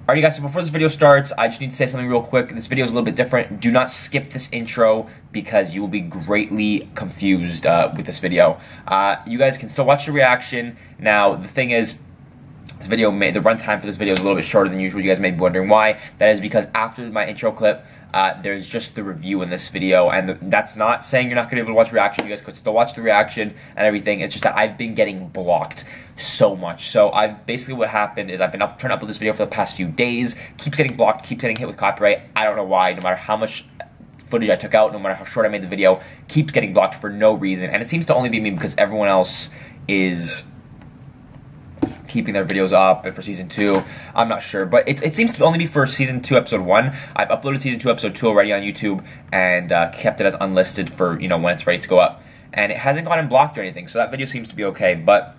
Alright guys, so before this video starts, I just need to say something real quick. This video is a little bit different. Do not skip this intro because you will be greatly confused with this video. You guys can still watch the reaction. Now, the thing is, the runtime for this video is a little bit shorter than usual. You guys may be wondering why. That is because after my intro clip, there's just the review in this video, and that's not saying you're not going to be able to watch the reaction. You guys could still watch the reaction and everything. It's just that I've been getting blocked so much. So basically what happened is I've been trying to upload this video for the past few days. Keeps getting blocked, keeps getting hit with copyright. I don't know why. No matter how much footage I took out, no matter how short I made the video, keeps getting blocked for no reason. And it seems to only be me because everyone else is keeping their videos up for season 2. I'm not sure, but it seems to only be for season 2 episode 1. I've uploaded season 2 episode 2 already on YouTube and kept it as unlisted for, you know, when it's ready to go up, and it hasn't gotten blocked or anything, so that video seems to be okay. But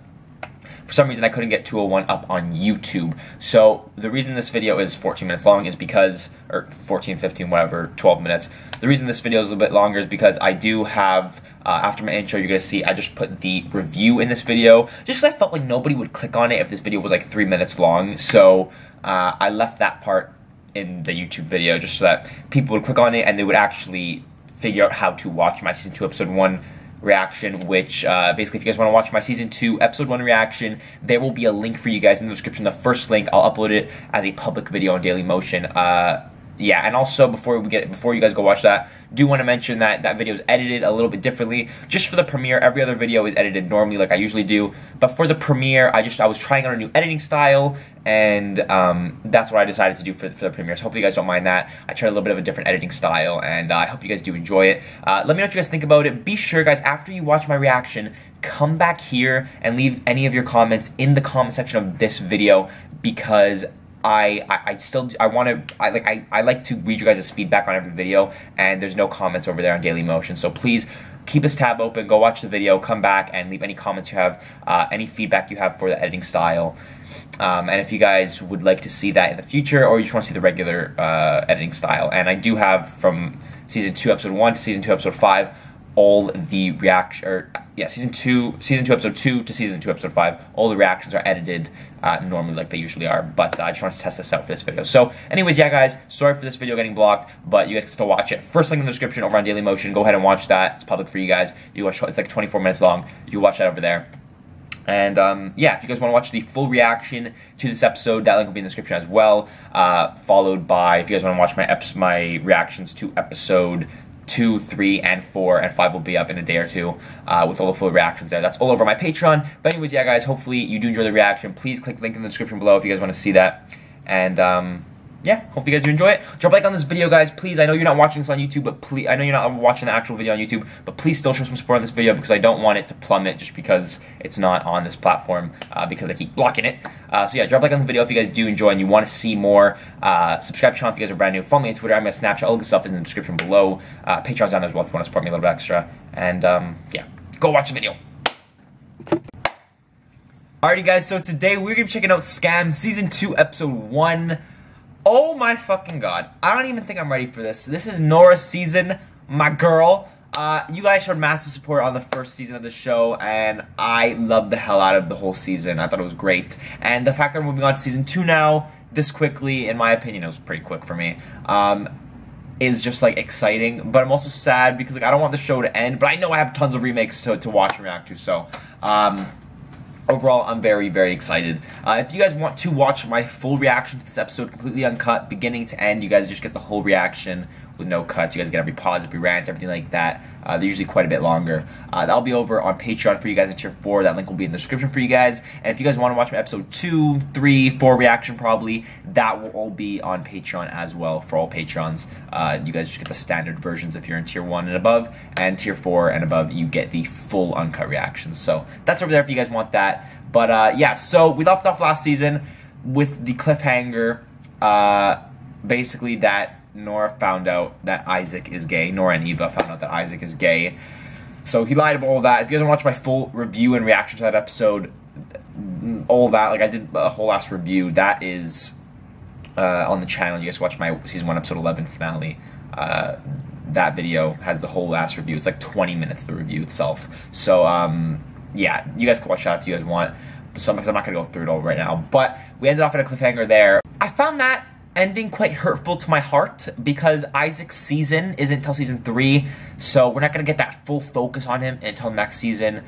for some reason I couldn't get 201 up on YouTube. So the reason this video is 14 minutes long is because, or 14, 15, whatever, 12 minutes. The reason this video is a little bit longer is because I do have, after my intro, you're going to see I just put the review in this video, just because I felt like nobody would click on it if this video was like 3 minutes long. So I left that part in the YouTube video just so that people would click on it and they would actually figure out how to watch my season 2 episode 1 reaction, which basically if you guys want to watch my season 2 episode 1 reaction, there will be a link for you guys in the description. The first link, I'll upload it as a public video on Dailymotion. Yeah, and also before you guys go watch that, do want to mention that that video is edited a little bit differently. Just for the premiere, every other video is edited normally like I usually do, but for the premiere, I was trying out a new editing style, and that's what I decided to do for the premiere. So hopefully you guys don't mind that. I tried a little bit of a different editing style, and I hope you guys do enjoy it. Let me know what you guys think about it. Be sure, guys, after you watch my reaction, come back here and leave any of your comments in the comment section of this video, because I like to read you guys' feedback on every video, and there's no comments over there on Dailymotion. So please keep this tab open, go watch the video, come back and leave any comments you have, any feedback you have for the editing style. And if you guys would like to see that in the future, or you just want to see the regular editing style. And I do have from season 2 episode 1 to season 2 episode 5 all the season 2 episode 2 to season 2 episode 5, all the reactions are edited normally like they usually are, but I just wanted to test this out for this video. So anyways, yeah guys, sorry for this video getting blocked, but you guys can still watch it. First link in the description over on Dailymotion. Go ahead and watch that. It's public for you guys. You watch, it's like 24 minutes long. You watch that over there. And yeah, if you guys want to watch the full reaction to this episode, that link will be in the description as well. Followed by, if you guys want to watch my reactions to episode 2, 3, and 4, and 5 will be up in a day or two with all the full reactions there. That's all over my Patreon. But anyways, yeah guys, hopefully you do enjoy the reaction. Please click the link in the description below if you guys want to see that. And yeah, hopefully you guys do enjoy it. Drop a like on this video, guys, please. I know you're not watching this on YouTube, but please, I know you're not watching the actual video on YouTube, but please still show some support on this video, because I don't want it to plummet just because it's not on this platform, because I keep blocking it. So yeah, drop a like on the video if you guys do enjoy and you want to see more. Subscribe to the channel if you guys are brand new. Follow me on Twitter. I'm on Snapchat. All the stuff is in the description below. Patreon's down there as well if you want to support me a little bit extra. And yeah, go watch the video. Alrighty guys, so today we're going to be checking out SKAM Season 2 Episode 1. Oh my fucking god. I don't even think I'm ready for this. This is Nooras season, my girl. You guys showed massive support on the first season of the show, and I loved the hell out of the whole season. I thought it was great. And the fact that we're moving on to Season 2 now, this quickly, in my opinion, it was pretty quick for me, is just like exciting. But I'm also sad because like I don't want the show to end, but I know I have tons of remakes to watch and react to, so overall, I'm very, very excited. If you guys want to watch my full reaction to this episode, completely uncut, beginning to end, you guys just get the whole reaction with no cuts. You guys get every pause, every rant, everything like that. They're usually quite a bit longer. That'll be over on Patreon for you guys in Tier 4. That link will be in the description for you guys. And if you guys want to watch my episode 2, 3, 4 reaction probably, that will all be on Patreon as well for all Patrons. You guys just get the standard versions if you're in Tier 1 and above, and Tier 4 and above, you get the full uncut reactions. So that's over there if you guys want that. But yeah, so we left off last season with the cliffhanger, basically that Nora found out that Isaac is gay. Nora and Eva found out that Isaac is gay. So he lied about all that. If you guys want to watch my full review and reaction to that episode, all that, like I did a whole last review, that is on the channel. You guys watch my Season 1 Episode 11 finale. That video has the whole last review. It's like 20 minutes, the review itself. So, yeah, you guys can watch that if you guys want. Because I'm not going to go through it all right now. But we ended off at a cliffhanger there. I found that ending quite hurtful to my heart because Isaac's season isn't until season 3, so we're not going to get that full focus on him until next season.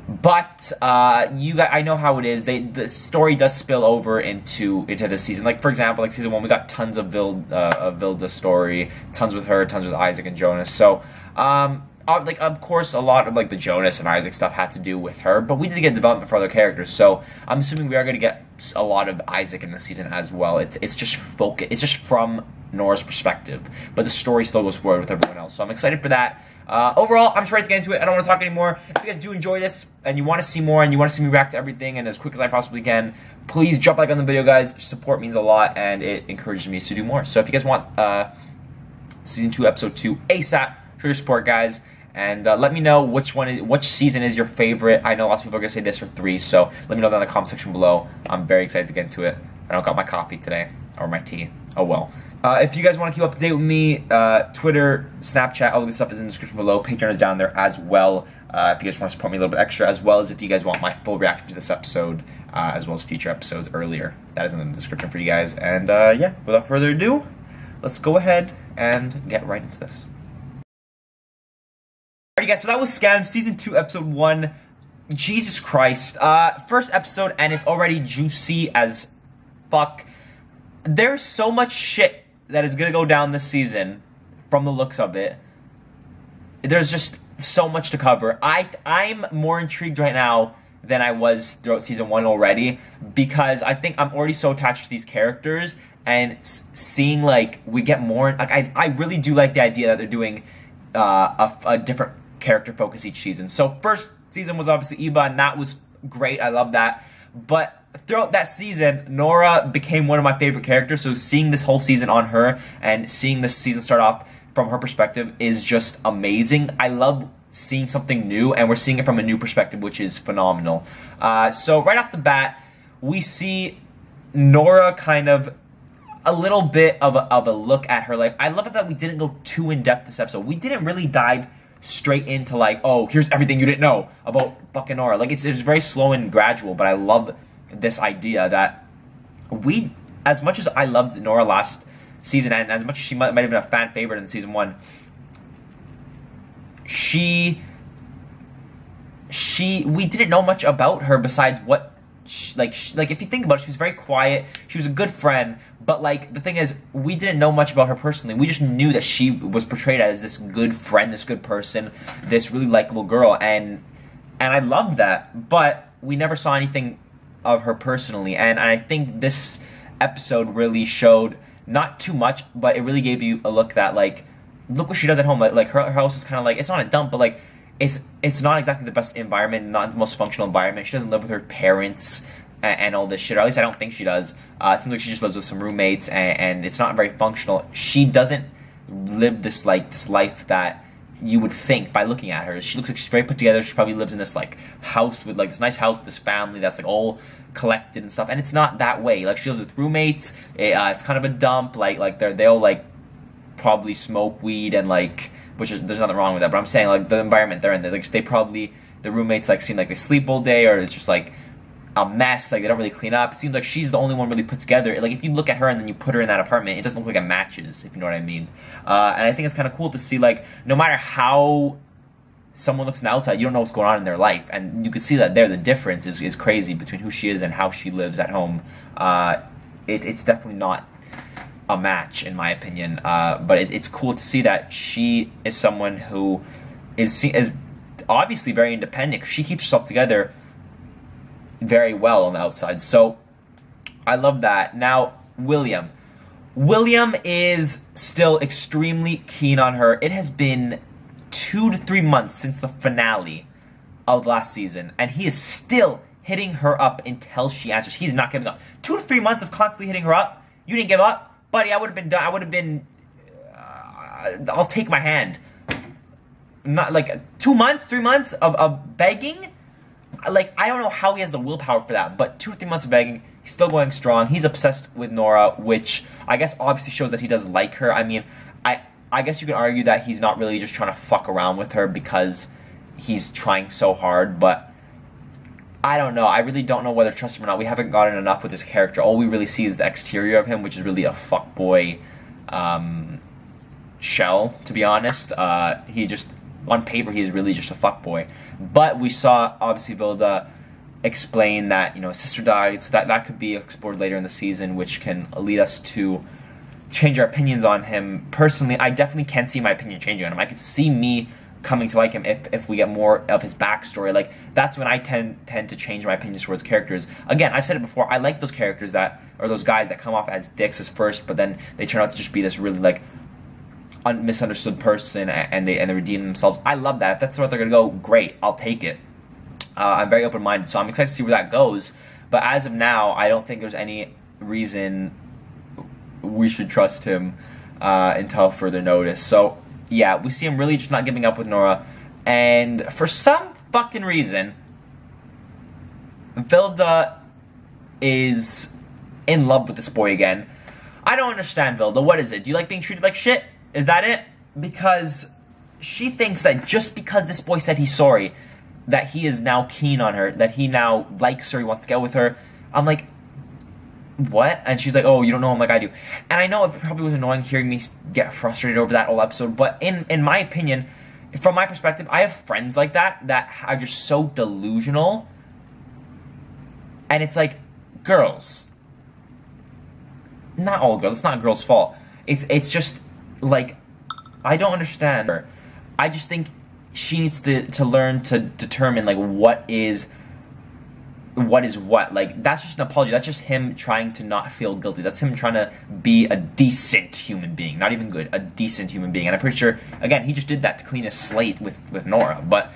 But I know how it is. The story does spill over into this season. Like, for example, like season 1, we got tons of Vilda's story, tons with her, tons with Isaac and Jonas. So, like, of course, a lot of like the Jonas and Isaac stuff had to do with her, but we did get development for other characters. So I'm assuming we are going to get a lot of Isaac in this season as well. It's just focus. It's just from Noora's perspective, but the story still goes forward with everyone else. So I'm excited for that. Overall, I'm just ready to get into it. I don't want to talk anymore. If you guys do enjoy this and you want to see more and you want to see me react to everything and as quick as I possibly can, please drop a like on the video, guys. Support means a lot and it encourages me to do more. So if you guys want season 2, episode 2 ASAP, show your support, guys. And let me know which season is your favorite. I know lots of people are going to say this or 3, so let me know down in the comment section below. I'm very excited to get into it. I don't got my coffee today, or my tea. Oh well. If you guys want to keep up to date with me, Twitter, Snapchat, all of this stuff is in the description below. Patreon is down there as well. If you guys want to support me a little bit extra, as well as if you guys want my full reaction to this episode, as well as future episodes earlier. That is in the description for you guys. And yeah, without further ado, let's go ahead and get right into this. Alright guys, so that was SKAM Season 2, Episode 1. Jesus Christ. First episode, and it's already juicy as fuck. There's so much shit that is gonna go down this season, from the looks of it. There's just so much to cover. I'm more intrigued right now than I was throughout Season 1 already, because I think I'm already so attached to these characters, and seeing, like, we get more, like, I really do like the idea that they're doing a different character focus each season. So first season was obviously Eva, and that was great. I love that. But throughout that season, Noora became one of my favorite characters. So seeing this whole season on her and seeing this season start off from her perspective is just amazing. I love seeing something new, and we're seeing it from a new perspective, which is phenomenal. So right off the bat, we see Noora kind of a little bit of a look at her life. I love it that we didn't go too in-depth this episode. We didn't really dive straight into, like, oh, here's everything you didn't know about fucking Noora. Like, it's very slow and gradual, but I love this idea that we, as much as I loved Noora last season, and as much as she might have been a fan favorite in Season 1, we didn't know much about her besides what, like if you think about it, she was very quiet, she was a good friend, but, like, the thing is, we didn't know much about her personally. We just knew that she was portrayed as this good friend, this good person, this really likable girl, and I loved that, but we never saw anything of her personally, and I think this episode really showed, not too much, but it really gave you a look that, like, look what she does at home. Like her house is kind of like, it's not a dump, but, like, it's not exactly the best environment, not the most functional environment. She doesn't live with her parents and all this shit, or at least I don't think she does. It seems like she just lives with some roommates, and it's not very functional. She doesn't live this life that you would think by looking at her. She looks like she's very put together. She probably lives in this, like, house with, like, this nice house with this family that's, like, all collected and stuff, and it's not that way. Like, she lives with roommates. It's kind of a dump. Like they all, like, probably smoke weed, and, like, which is, there's nothing wrong with that, but I'm saying, like, the environment they're in, like, they probably, the roommates, like, seem like they sleep all day, or it's just, like, a mess. Like, they don't really clean up. It seems like she's the only one really put together. Like, if you look at her and then you put her in that apartment, it doesn't look like it matches, if you know what I mean. And I think it's kind of cool to see, like, no matter how someone looks on the outside, you don't know what's going on in their life, and you can see that there, the difference is crazy between who she is and how she lives at home. It's definitely not a match, in my opinion, but it's cool to see that she is someone who is obviously very independent. She keeps herself together very well on the outside, so I love that. Now, William is still extremely keen on her. It has been 2 to 3 months since the finale of last season, and he is still hitting her up until she answers. He's not giving up. 2 to 3 months of constantly hitting her up. You didn't give up, buddy. I would have been done. I would have been. I'll take my hand. Not like 2 months, 3 months of begging. Like, I don't know how he has the willpower for that, but 2 or 3 months of begging, he's still going strong. He's obsessed with Noora, which I guess obviously shows that he does like her. I mean, I guess you can argue that he's not really just trying to fuck around with her because he's trying so hard, but I don't know. I really don't know whether to trust him or not. We haven't gotten enough with his character. All we really see is the exterior of him, which is really a fuckboy shell, to be honest. He just, on paper, he's really just a fuckboy. But we saw, obviously, Vilda explain that, you know, his sister died, so that could be explored later in the season, which can lead us to change our opinions on him. Personally, I definitely can see my opinion changing on him. I could see me coming to like him if we get more of his backstory. Like, that's when I tend to change my opinions towards characters. Again, I've said it before, I like those characters that, or those guys that come off as dicks as first, but then they turn out to just be this really, like, misunderstood person, and they redeem themselves. I love that. If that's where they're gonna go, great, I'll take it. I'm very open-minded, so I'm excited to see where that goes. But as of now, I don't think there's any reason we should trust him until further notice. So yeah, we see him really just not giving up with Noora, and for some fucking reason, Vilda is in love with this boy again. I don't understand, Vilda. What is it? Do you like being treated like shit? Is that it? Because she thinks that just because this boy said he's sorry, that he is now keen on her, that he now likes her, he wants to get with her. I'm like, what? And she's like, oh, you don't know him like I do. And I know it probably was annoying hearing me get frustrated over that whole episode, but in my opinion, from my perspective, I have friends like that are just so delusional. And it's like, girls. Not all girls, it's not a girl's fault. It's just, like, I don't understand her. I just think she needs to learn to determine, like, what is what. Like, that's just an apology. That's just him trying to not feel guilty. That's him trying to be a decent human being. Not even good, a decent human being. And I'm pretty sure, again, he just did that to clean his slate with Noora. But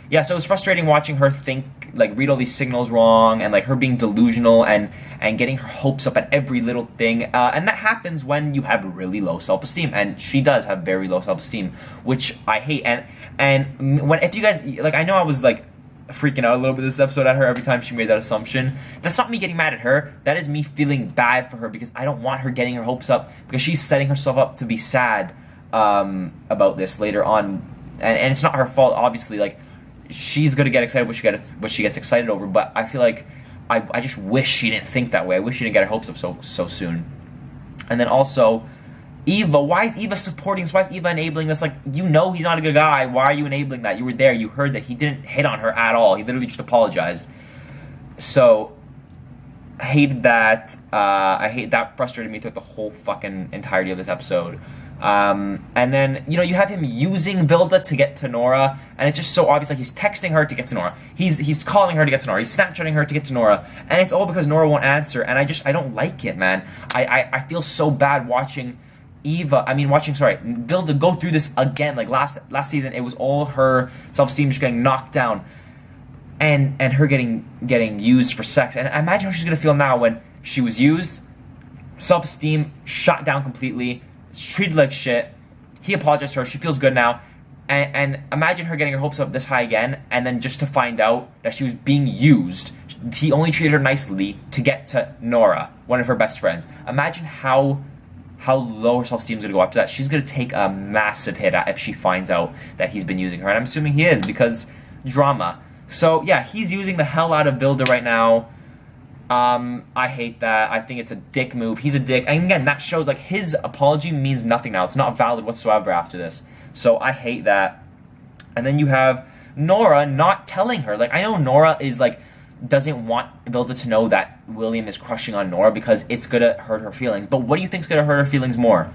yeah, so it was frustrating watching her think, like, read all these signals wrong, and like her being delusional and getting her hopes up at every little thing. And that happens when you have really low self-esteem, and she does have very low self-esteem, which I hate. And if you guys, like, I know I was like freaking out a little bit this episode at her every time she made that assumption. That's not me getting mad at her. That is me feeling bad for her, because I don't want her getting her hopes up, because she's setting herself up to be sad about this later on, and it's not her fault, obviously. Like, she's gonna get excited what she gets excited over, but I feel like I just wish she didn't think that way. I wish she didn't get her hopes up so soon. And then also, Eva, why is Eva supporting this? Why is Eva enabling this? Like, you know he's not a good guy. Why are you enabling that? You were there. You heard that he didn't hit on her at all. He literally just apologized. So, I hated that. That frustrated me throughout the whole fucking entirety of this episode. And then, you know, you have him using Vilda to get to Noora, and it's just so obvious. Like, he's texting her to get to Noora. He's calling her to get to Noora. He's Snapchatting her to get to Noora. And it's all because Noora won't answer, and I don't like it, man. I feel so bad watching Vilda go through this again. Like, last season, it was all her self-esteem just getting knocked down, and her getting used for sex. And imagine how she's gonna feel now when she was used, self-esteem shot down completely, treated like shit. He apologized to her. She feels good now. And imagine her getting her hopes up this high again, and then just to find out that she was being used. He only treated her nicely to get to Noora, one of her best friends. Imagine how low her self-esteem is going to go after that. She's going to take a massive hit if she finds out that he's been using her. And I'm assuming he is, because drama. So, yeah, he's using the hell out of Vilda right now. I hate that. I think it's a dick move. He's a dick. And again, that shows, like, his apology means nothing now. It's not valid whatsoever after this. So I hate that. And then you have Noora not telling her. Like, I know Noora is, like, doesn't want Vilda to know that William is crushing on Noora, because it's gonna hurt her feelings. But what do you think's gonna hurt her feelings more?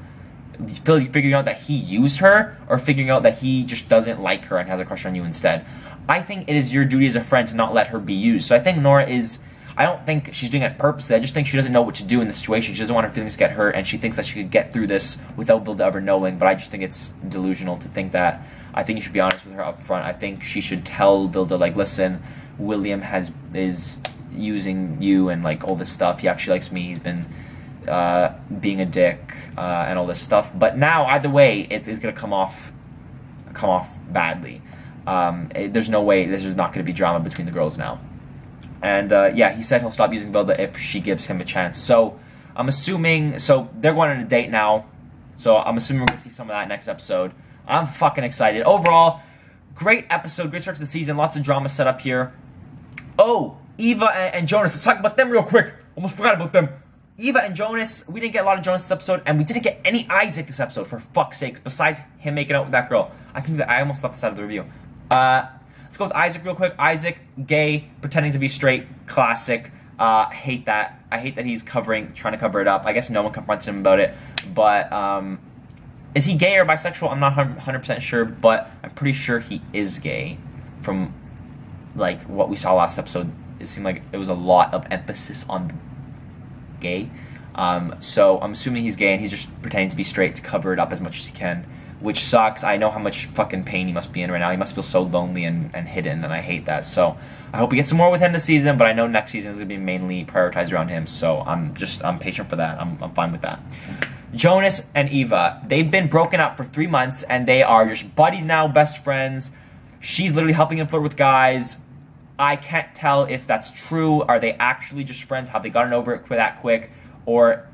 Figuring out that he used her, or figuring out that he just doesn't like her and has a crush on you instead? I think it is your duty as a friend to not let her be used. So I think Noora is... I don't think she's doing it purposely. I just think she doesn't know what to do in this situation. She doesn't want her feelings to get hurt, and she thinks that she could get through this without Vilda ever knowing. But I just think it's delusional to think that. I think you should be honest with her up front. I think she should tell Vilda, like, listen, William is using you and, like, all this stuff. He actually likes me. He's been being a dick and all this stuff. But now, either way, it's gonna come off badly. There's no way. There's not gonna be drama between the girls now. And, yeah, he said he'll stop using Vilda if she gives him a chance. So, I'm assuming... So, they're going on a date now. So, I'm assuming we're going to see some of that next episode. I'm fucking excited. Overall, great episode. Great start to the season. Lots of drama set up here. Oh! Eva and Jonas. Let's talk about them real quick. Almost forgot about them. Eva and Jonas, we didn't get a lot of Jonas this episode, and we didn't get any Isaac this episode, for fuck's sake, besides him making out with that girl. I almost left this out of the review. Let's go with Isaac real quick. Isaac, gay, pretending to be straight, classic. Hate that. I hate that he's trying to cover it up. I guess no one confronted him about it, but, is he gay or bisexual? I'm not 100% sure, but I'm pretty sure he is gay. From, like, what we saw last episode, it seemed like it was a lot of emphasis on gay. So I'm assuming he's gay and he's just pretending to be straight to cover it up as much as he can, which sucks. I know how much fucking pain he must be in right now. He must feel so lonely and hidden, and I hate that. So I hope we get some more with him this season, but I know next season is going to be mainly prioritized around him, so I'm patient for that. I'm fine with that. Jonas and Eva, they've been broken up for 3 months, and they are just buddies now, best friends. She's literally helping him flirt with guys. I can't tell if that's true. Are they actually just friends? Have they gotten over it that quick? Or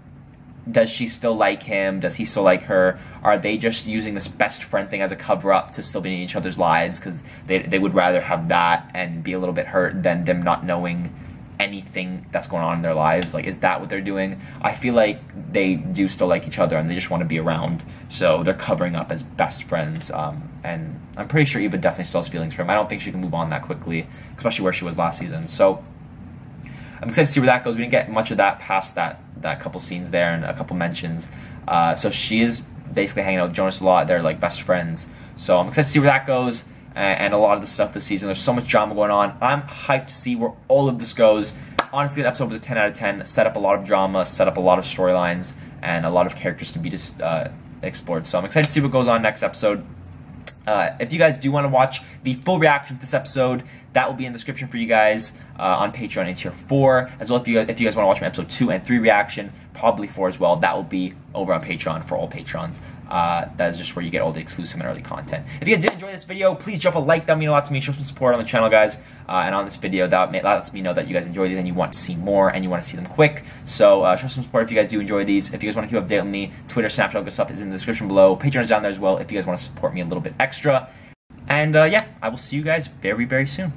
does she still like him? Does he still like her? Are they just using this best friend thing as a cover-up to still be in each other's lives? Because they would rather have that and be a little bit hurt than them not knowing anything that's going on in their lives. Like, is that what they're doing? I feel like they do still like each other and they just want to be around, so they're covering up as best friends. And I'm pretty sure Eva definitely still has feelings for him. I don't think she can move on that quickly, especially where she was last season. So I'm excited to see where that goes. We didn't get much of that past that couple scenes there and a couple mentions. So she is basically hanging out with Jonas a lot. They're like best friends. So I'm excited to see where that goes. And a lot of the stuff this season. There's so much drama going on. I'm hyped to see where all of this goes. Honestly, the episode was a 10 out of 10. Set up a lot of drama, set up a lot of storylines, and a lot of characters to be explored. So I'm excited to see what goes on next episode. If you guys do want to watch the full reaction to this episode, that will be in the description for you guys on Patreon in Tier 4. As well, if you guys want to watch my episode 2 and 3 reaction, probably 4 as well, that will be over on Patreon for all patrons. That is just where you get all the exclusive and early content. If you guys did enjoy this video, please drop a like. That would mean a lot to me. Show some support on the channel, guys. And on this video, that lets me know that you guys enjoy these and you want to see more and you want to see them quick. So show some support if you guys do enjoy these. If you guys want to keep updated with me, Twitter, Snapchat, all good stuff is in the description below. Patreon is down there as well if you guys want to support me a little bit extra. And yeah, I will see you guys very, very soon.